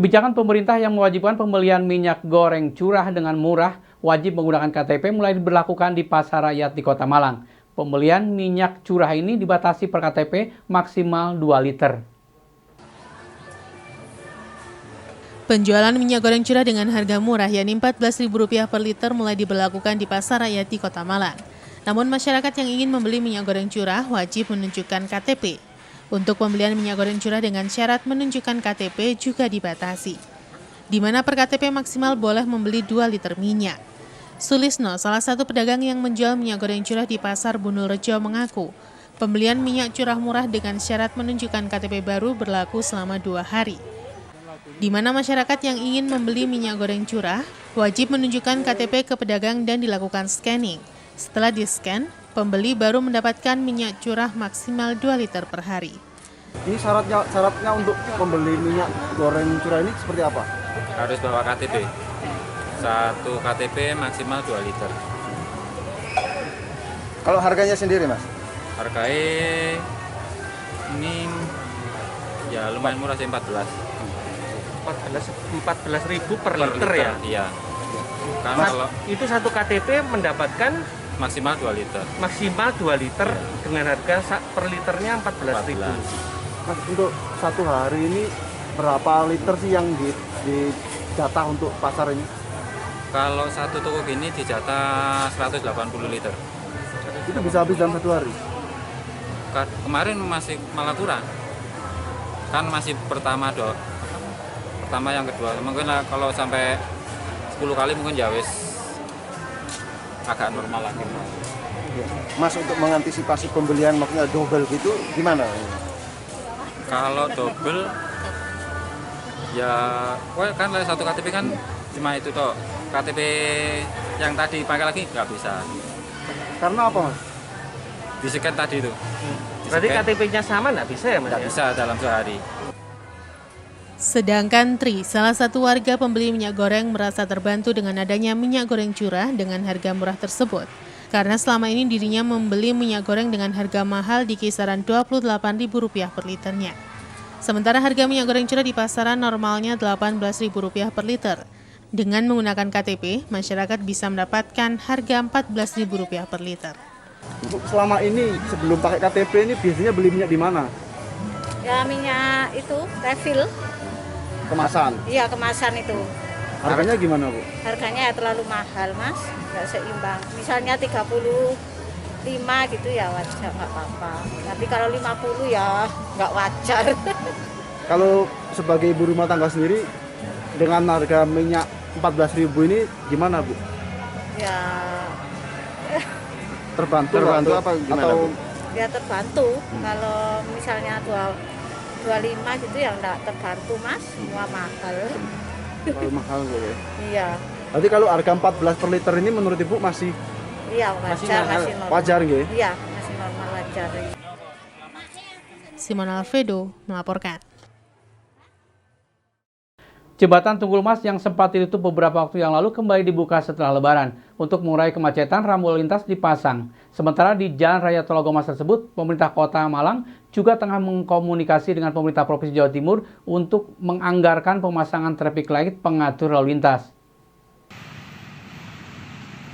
Kebijakan pemerintah yang mewajibkan pembelian minyak goreng curah dengan murah wajib menggunakan KTP mulai diberlakukan di Pasar Rakyat di Kota Malang. Pembelian minyak curah ini dibatasi per KTP maksimal 2 liter. Penjualan minyak goreng curah dengan harga murah yakni Rp14.000 per liter mulai diberlakukan di Pasar Rakyat di Kota Malang. Namun masyarakat yang ingin membeli minyak goreng curah wajib menunjukkan KTP. Untuk pembelian minyak goreng curah dengan syarat menunjukkan KTP juga dibatasi, di mana per KTP maksimal boleh membeli 2 liter minyak. Sulisno, salah satu pedagang yang menjual minyak goreng curah di Pasar Bunulrejo mengaku, pembelian minyak curah murah dengan syarat menunjukkan KTP baru berlaku selama 2 hari. Di mana masyarakat yang ingin membeli minyak goreng curah wajib menunjukkan KTP ke pedagang dan dilakukan scanning. Setelah di-scan, pembeli baru mendapatkan minyak curah maksimal 2 liter per hari. Ini syaratnya untuk pembeli minyak goreng curah ini seperti apa? Harus bawa KTP. Satu KTP maksimal 2 liter. Kalau harganya sendiri, Mas? Harganya ini ya lumayan murah sih, 14.000 per liter ya? Iya. Kalau itu satu KTP mendapatkan maksimal 2 liter. maksimal 2 liter dengan harga per liternya 14.000. Mas, untuk satu hari ini berapa liter sih yang dijatah untuk pasar ini? Kalau satu toko gini dijatah 180 liter. Itu bisa habis dalam satu hari? Kemarin masih malah kurang. Kan masih pertama yang kedua. Mungkin kalau sampai 10 kali mungkin ya wis agak normal lagi. Mas, untuk mengantisipasi pembelian maksudnya double gitu gimana? Kalau double ya kan satu KTP kan cuma itu toh. KTP yang tadi pakai lagi nggak bisa. Karena apa, Mas? Di-scan tadi itu. Berarti KTP-nya sama nggak bisa ya, Mas? Nggak bisa dalam sehari. Sedangkan Tri, salah satu warga pembeli minyak goreng merasa terbantu dengan adanya minyak goreng curah dengan harga murah tersebut. Karena selama ini dirinya membeli minyak goreng dengan harga mahal di kisaran Rp28.000 per liternya. Sementara harga minyak goreng curah di pasaran normalnya Rp18.000 per liter. Dengan menggunakan KTP, masyarakat bisa mendapatkan harga Rp14.000 per liter. Selama ini sebelum pakai KTP ini biasanya beli minyak di mana? Ya minyak itu refill. Kemasan? Iya, kemasan itu. Harganya gimana, Bu? Harganya ya terlalu mahal, Mas. Nggak seimbang. Misalnya 35 gitu ya wajar, nggak apa-apa. Tapi kalau 50 ya nggak wajar. Kalau sebagai ibu rumah tangga sendiri, dengan harga minyak 14.000 ini gimana, Bu? Ya, Terbantu apa gimana, atau Bu? ya terbantu. Kalau misalnya 25 gitu ya nggak terbantu, Mas. Semua mahal. Terlalu mahal gitu ya? Iya. Berarti kalau harga 14 per liter ini menurut Ibu masih Iya, wajar, masih normal. wajar gitu? Iya, masih normal, wajar. Simon Alfredo melaporkan. Jembatan Tunggul Mas yang sempat ditutup beberapa waktu yang lalu kembali dibuka setelah Lebaran untuk mengurai kemacetan rambu lalu lintas dipasang. Sementara di Jalan Raya Tologomas tersebut, pemerintah Kota Malang juga tengah mengkomunikasi dengan pemerintah Provinsi Jawa Timur untuk menganggarkan pemasangan traffic light pengatur lalu lintas.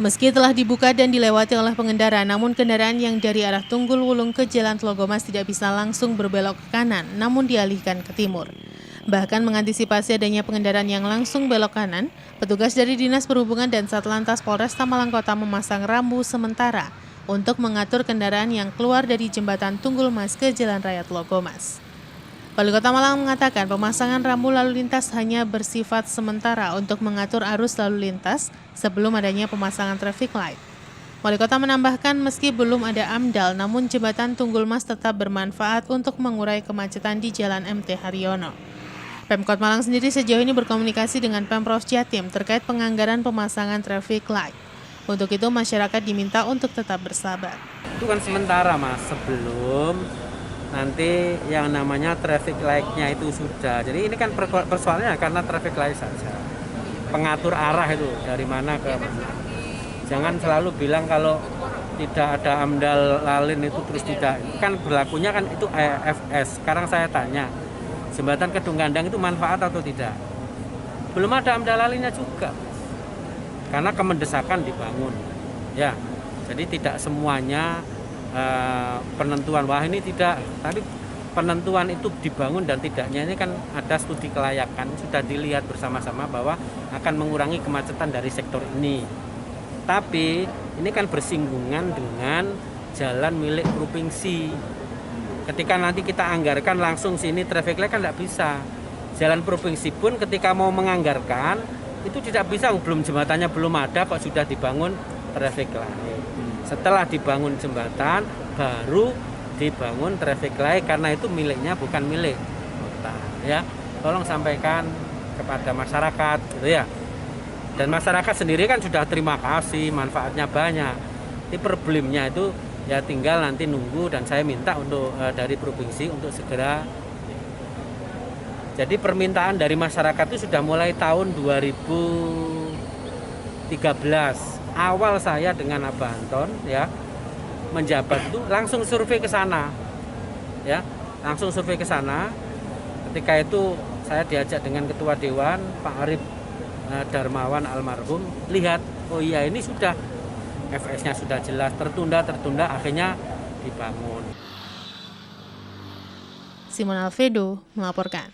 Meski telah dibuka dan dilewati oleh pengendara, namun kendaraan yang dari arah Tunggul Wulung ke Jalan Tologomas tidak bisa langsung berbelok ke kanan, namun dialihkan ke timur. Bahkan mengantisipasi adanya pengendaraan yang langsung belok kanan, petugas dari Dinas Perhubungan dan Satlantas Polresta Malang Kota memasang rambu sementara untuk mengatur kendaraan yang keluar dari jembatan Tunggul Mas ke Jalan Raya Tologomas. Wali Kota Malang mengatakan pemasangan rambu lalu lintas hanya bersifat sementara untuk mengatur arus lalu lintas sebelum adanya pemasangan traffic light. Wali Kota menambahkan meski belum ada AMDAL, namun jembatan Tunggul Mas tetap bermanfaat untuk mengurai kemacetan di Jalan MT Haryono. Pemkot Malang sendiri sejauh ini berkomunikasi dengan Pemprov Jatim terkait penganggaran pemasangan traffic light. Untuk itu masyarakat diminta untuk tetap bersabar. Itu kan sementara, Mas, sebelum nanti yang namanya traffic light-nya itu sudah. Jadi ini kan persoalannya karena traffic light saja. Pengatur arah itu dari mana ke mana. Jangan selalu bilang kalau tidak ada AMDAL lalin itu terus tidak. Kan berlakunya kan itu EFS. Sekarang saya tanya, jembatan Kedung Gandang itu manfaat atau tidak? belum ada AMDAL lalinya juga. Karena kemendesakan dibangun. Ya. Jadi tidak semuanya penentuan wah ini tidak, tapi penentuan itu dibangun dan tidaknya ini kan ada studi kelayakan, sudah dilihat bersama-sama bahwa akan mengurangi kemacetan dari sektor ini. Tapi ini kan bersinggungan dengan jalan milik provinsi. Ketika nanti kita anggarkan langsung sini traffic light kan tidak bisa. Jalan provinsi pun ketika mau menganggarkan itu tidak bisa, belum jembatannya belum ada kok sudah dibangun traffic light. Setelah dibangun jembatan baru dibangun traffic light karena itu miliknya bukan milik kota ya. Tolong sampaikan kepada masyarakat gitu ya. Dan masyarakat sendiri kan sudah terima kasih, manfaatnya banyak. Tapi problemnya itu ya tinggal nanti nunggu dan saya minta untuk dari provinsi untuk segera. Jadi permintaan dari masyarakat itu sudah mulai tahun 2013. Awal saya dengan Abah Anton ya menjabat itu langsung survei ke sana. Ya, langsung survei ke sana. Ketika itu saya diajak dengan Ketua Dewan Pak Arif Darmawan almarhum, lihat oh iya ini sudah FS-nya sudah jelas, tertunda akhirnya dibangun. Simon Alfredo melaporkan.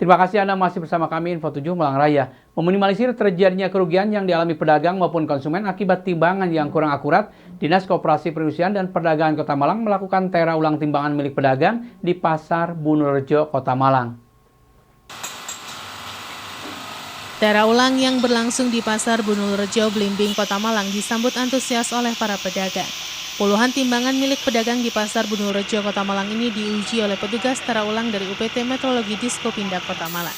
Terima kasih Anda masih bersama kami Info 7 Malang Raya. Meminimalisir terjadinya kerugian yang dialami pedagang maupun konsumen akibat timbangan yang kurang akurat, Dinas Koperasi Perindustrian dan Perdagangan Kota Malang melakukan tera ulang timbangan milik pedagang di Pasar Bunurejo, Kota Malang. Tera ulang yang berlangsung di Pasar Bunurejo, Blimbing, Kota Malang disambut antusias oleh para pedagang. Puluhan timbangan milik pedagang di Pasar Bunurejo, Kota Malang ini diuji oleh petugas tera ulang dari UPT Metrologi Diskopindak Kota Malang.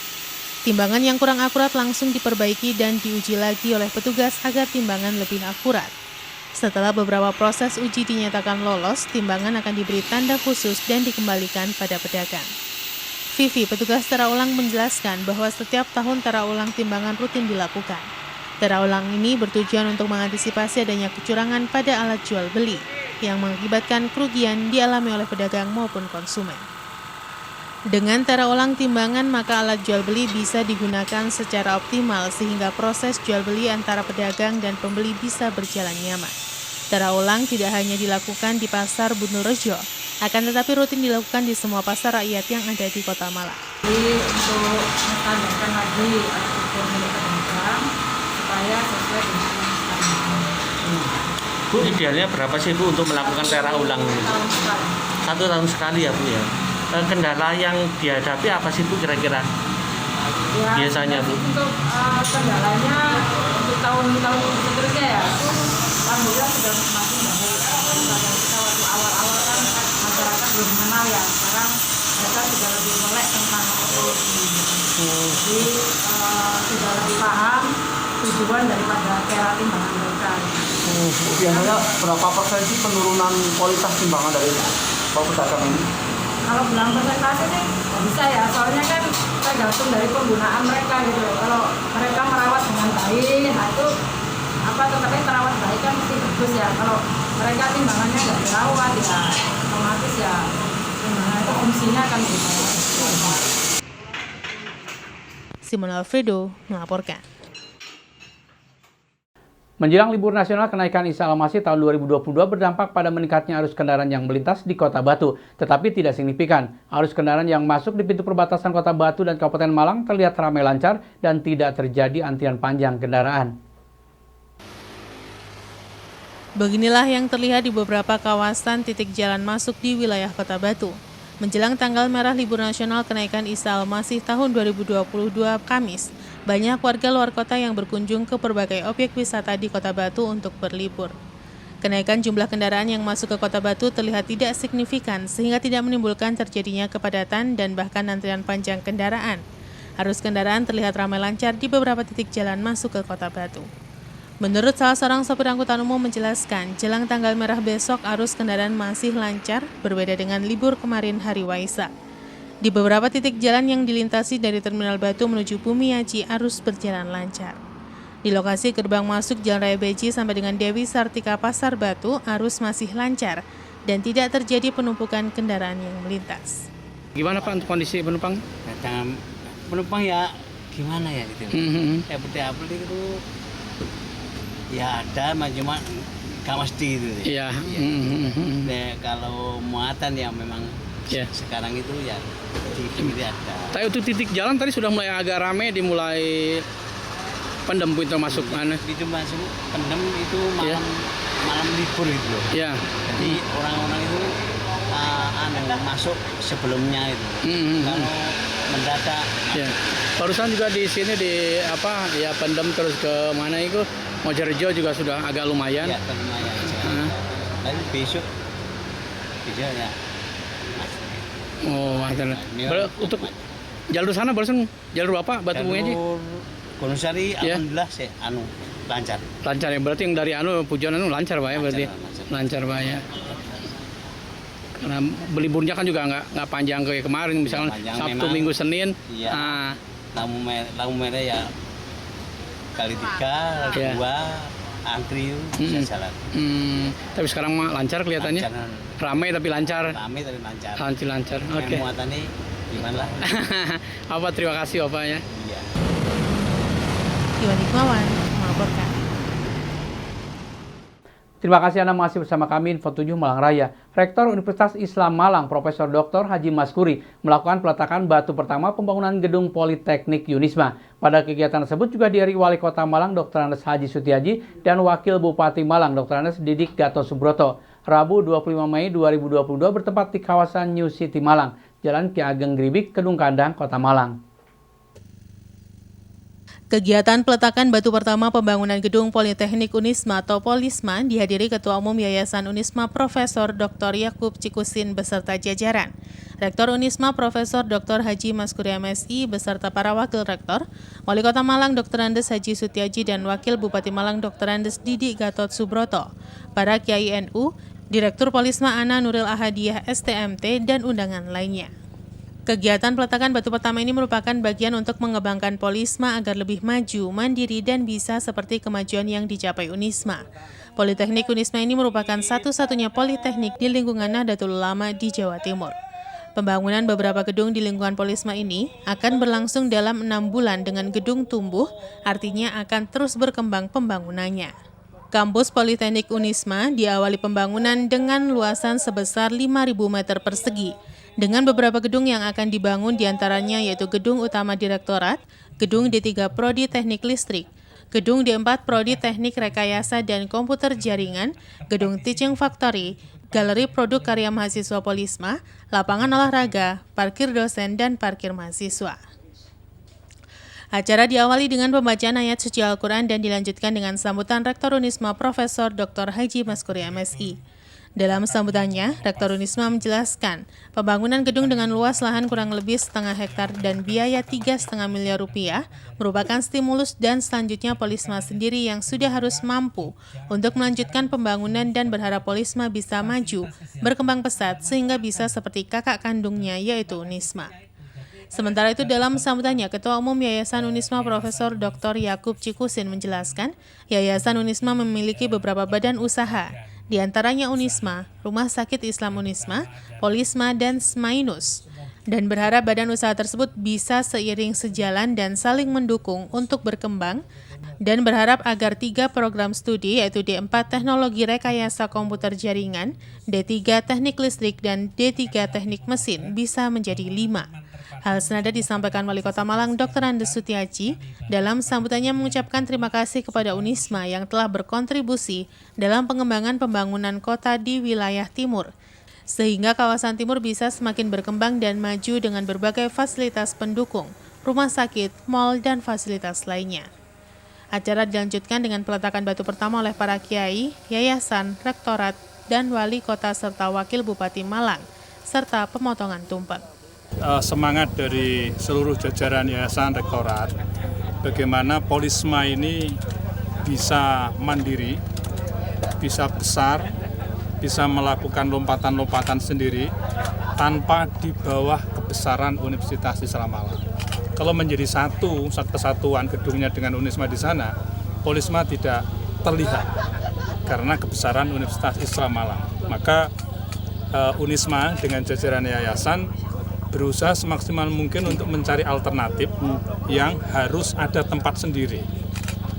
Timbangan yang kurang akurat langsung diperbaiki dan diuji lagi oleh petugas agar timbangan lebih akurat. Setelah beberapa proses uji dinyatakan lolos, timbangan akan diberi tanda khusus dan dikembalikan pada pedagang. Vivi, petugas tera ulang menjelaskan bahwa setiap tahun tera ulang timbangan rutin dilakukan. Tera ulang ini bertujuan untuk mengantisipasi adanya kecurangan pada alat jual beli yang mengakibatkan kerugian dialami oleh pedagang maupun konsumen. Dengan tera ulang timbangan, maka alat jual beli bisa digunakan secara optimal sehingga proses jual beli antara pedagang dan pembeli bisa berjalan nyaman. Tera ulang tidak hanya dilakukan di Pasar Bunurejo, akan tetapi rutin dilakukan di semua pasar rakyat yang ada di Kota Malang. Jadi untuk menstandarkan lagi struktur milik pedagang supaya sesuai dengan standar. Bu, idealnya berapa sih Bu untuk melakukan tera ulang? Tahun sekali. 1 tahun sekali ya Bu ya. Kendala yang dihadapi apa sih Bu kira-kira? Ya, biasanya Bu? Untuk kendalanya untuk tahun-tahun seterusnya ya, itu alhamdulillah sudah semakin baik. Kalau kita waktu awal-awal kan masyarakat belum mengenal ya, sekarang mereka sudah lebih melek tentang ekologi. Jadi sudah lebih paham tujuan daripada tera timbangan mereka. Biasanya berapa persen sih penurunan kualitas timbangan dari pedagang ini? Kalau bilang persentase sih bisa ya, soalnya kan tergantung dari penggunaan mereka gitu. Kalau mereka merawat dengan baik, nah itu tetapnya terawat baik kan mesti bagus ya. Kalau mereka timbangannya nggak dirawat ya otomatis ya timbangan itu fungsinya akan berubah. Simon Alfredo melaporkan. Menjelang libur nasional, kenaikan Isa Al-Masih tahun 2022 berdampak pada meningkatnya arus kendaraan yang melintas di Kota Batu, tetapi tidak signifikan. Arus kendaraan yang masuk di pintu perbatasan Kota Batu dan Kabupaten Malang terlihat ramai lancar dan tidak terjadi antrian panjang kendaraan. Beginilah yang terlihat di beberapa kawasan titik jalan masuk di wilayah Kota Batu. Menjelang tanggal merah libur nasional kenaikan Isa Al-Masih tahun 2022 Kamis, banyak warga luar kota yang berkunjung ke berbagai objek wisata di Kota Batu untuk berlibur. Kenaikan jumlah kendaraan yang masuk ke Kota Batu terlihat tidak signifikan sehingga tidak menimbulkan terjadinya kepadatan dan bahkan antrian panjang kendaraan. Arus kendaraan terlihat ramai lancar di beberapa titik jalan masuk ke Kota Batu. Menurut salah seorang sopir angkutan umum menjelaskan, jelang tanggal merah besok arus kendaraan masih lancar, berbeda dengan libur kemarin hari Waisak. Di beberapa titik jalan yang dilintasi dari Terminal Batu menuju Bumiaji, arus berjalan lancar. Di lokasi gerbang masuk Jalan Raya Beji sampai dengan Dewi Sartika Pasar Batu, arus masih lancar dan tidak terjadi penumpukan kendaraan yang melintas. Gimana Pak untuk kondisi penumpang? penumpang ya gimana ya gitu. Seperti apel itu ya ada, cuma gak mesti gitu. Iya. Nah, kalau muatan ya memang sekarang itu ya di ada. Tapi untuk titik jalan tadi sudah mulai agak ramai, dimulai pendem itu masuk mana? Itu masuk pendem itu malam libur itu loh. Iya. Jadi orang-orang itu masuk sebelumnya itu. Kalau mendadak. Ya. Barusan juga di sini di pendem terus ke mana itu Mojorejo juga sudah agak lumayan. Ya, lumayan. Tapi besok ya. Oh, untuk jalur sana barusan jalur apa? Batu Bunga aja. Gunungsari alhamdulillah lancar. Lancar ya, berarti yang dari Pujon lancar Pak ya berarti. Lancar Pak ya. Karena liburnya kan juga nggak panjang kayak kemarin, misalnya Sabtu, Minggu, Senin. Iya. Lampu merah ya kali 3, kali 2, antri bisa jalan. Tapi sekarang mah lancar kelihatannya. Ramai tapi lancar. Lancar. Oke. Muatannya gimana lah. Apa terima kasih Bapak ya. Iya. Iwan Hikmawan melaporkan. Terima kasih Anda masih bersama kami Info 7 Malang Raya. Rektor Universitas Islam Malang, Profesor Dr. Haji Maskuri, melakukan peletakan batu pertama pembangunan gedung Politeknik Yunisma. Pada kegiatan tersebut juga dihadiri Wali Kota Malang, Dr. Andes Haji Sutiaji, dan Wakil Bupati Malang, Dr. Andes Didik Gatot Subroto. Rabu 25 Mei 2022 bertempat di kawasan New City Malang, Jalan Ki Ageng Gribik, Kedung Kandang, Kota Malang. Kegiatan peletakan batu pertama pembangunan gedung Politeknik Unisma atau Polisma dihadiri Ketua Umum Yayasan Unisma Profesor Dr. Yakub Cikusin beserta jajaran. Rektor Unisma Profesor Dr. Haji Maskuri MSI beserta para wakil rektor, Wali Kota Malang Dr. Andes Haji Sutiaji dan Wakil Bupati Malang Dr. Andes Didik Gatot Subroto, para Kiai NU, Direktur Polisma Ana Nuril Ahadiyah STMT, dan undangan lainnya. Kegiatan peletakan batu pertama ini merupakan bagian untuk mengembangkan Polisma agar lebih maju, mandiri, dan bisa seperti kemajuan yang dicapai Unisma. Politeknik Unisma ini merupakan satu-satunya politeknik di lingkungan Nahdlatul Ulama di Jawa Timur. Pembangunan beberapa gedung di lingkungan Polisma ini akan berlangsung dalam 6 bulan dengan gedung tumbuh, artinya akan terus berkembang pembangunannya. Kampus Politeknik Unisma diawali pembangunan dengan luasan sebesar 5.000 meter persegi, dengan beberapa gedung yang akan dibangun diantaranya yaitu Gedung Utama Direktorat, Gedung D3 Prodi Teknik Listrik, Gedung D4 Prodi Teknik Rekayasa dan Komputer Jaringan, Gedung Teaching Factory, Galeri Produk Karya Mahasiswa Polisma, Lapangan Olahraga, Parkir Dosen, dan Parkir Mahasiswa. Acara diawali dengan pembacaan ayat suci Al-Quran dan dilanjutkan dengan sambutan Rektor Unisma Profesor Dr. Haji Maskuri MSI. Dalam sambutannya, Rektor Unisma menjelaskan, pembangunan gedung dengan luas lahan kurang lebih setengah hektar dan biaya 3,5 miliar rupiah merupakan stimulus dan selanjutnya Polisma sendiri yang sudah harus mampu untuk melanjutkan pembangunan dan berharap Polisma bisa maju, berkembang pesat sehingga bisa seperti kakak kandungnya yaitu Unisma. Sementara itu dalam sambutannya, Ketua Umum Yayasan Unisma Profesor Dr. Yakub Cikusin menjelaskan, Yayasan Unisma memiliki beberapa badan usaha, di antaranya Unisma, Rumah Sakit Islam Unisma, Polisma, dan Smainus, dan berharap badan usaha tersebut bisa seiring sejalan dan saling mendukung untuk berkembang, dan berharap agar 3 program studi yaitu D4 Teknologi Rekayasa Komputer Jaringan, D3 Teknik Listrik, dan D3 Teknik Mesin bisa menjadi 5. Hal senada disampaikan Wali Kota Malang Dr. Andes Sutiaji dalam sambutannya mengucapkan terima kasih kepada Unisma yang telah berkontribusi dalam pengembangan pembangunan kota di wilayah timur, sehingga kawasan timur bisa semakin berkembang dan maju dengan berbagai fasilitas pendukung, rumah sakit, mal, dan fasilitas lainnya. Acara dilanjutkan dengan peletakan batu pertama oleh para kiai, yayasan, rektorat, dan wali kota serta wakil Bupati Malang, serta pemotongan tumpeng. Semangat dari seluruh jajaran yayasan rektorat bagaimana Polisma ini bisa mandiri, bisa besar, bisa melakukan lompatan-lompatan sendiri tanpa di bawah kebesaran Universitas Islam Malang. Kalau menjadi satu kesatuan gedungnya dengan Unisma di sana, Polisma tidak terlihat karena kebesaran Universitas Islam Malang. Maka Unisma dengan jajaran yayasan berusaha semaksimal mungkin untuk mencari alternatif yang harus ada tempat sendiri.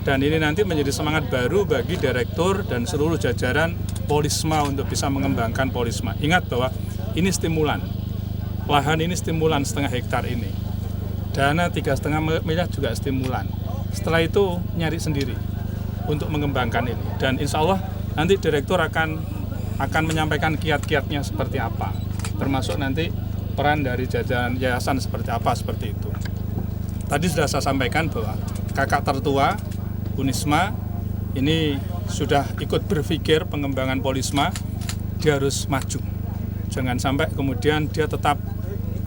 Dan ini nanti menjadi semangat baru bagi direktur dan seluruh jajaran Polisma untuk bisa mengembangkan Polisma. Ingat bahwa ini stimulan. Lahan ini stimulan 0,5 hektar ini. Dana 3,5 miliar juga stimulan. Setelah itu nyari sendiri untuk mengembangkan ini. Dan insya Allah nanti direktur akan menyampaikan kiat-kiatnya seperti apa. Termasuk nanti peran dari jajaran yayasan seperti apa, seperti itu. Tadi sudah saya sampaikan bahwa kakak tertua Unisma ini sudah ikut berpikir pengembangan Polisma, dia harus maju. Jangan sampai kemudian dia tetap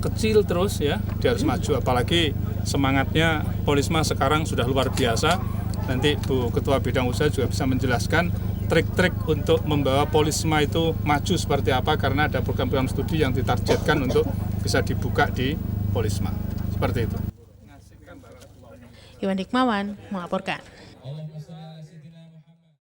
kecil terus ya, dia harus maju. Apalagi semangatnya Polisma sekarang sudah luar biasa. Nanti Bu Ketua Bidang Usaha juga bisa menjelaskan trik-trik untuk membawa Polisma itu maju seperti apa, karena ada program-program studi yang ditargetkan untuk bisa dibuka di Polisma. Seperti itu. Iwan Hikmawan melaporkan.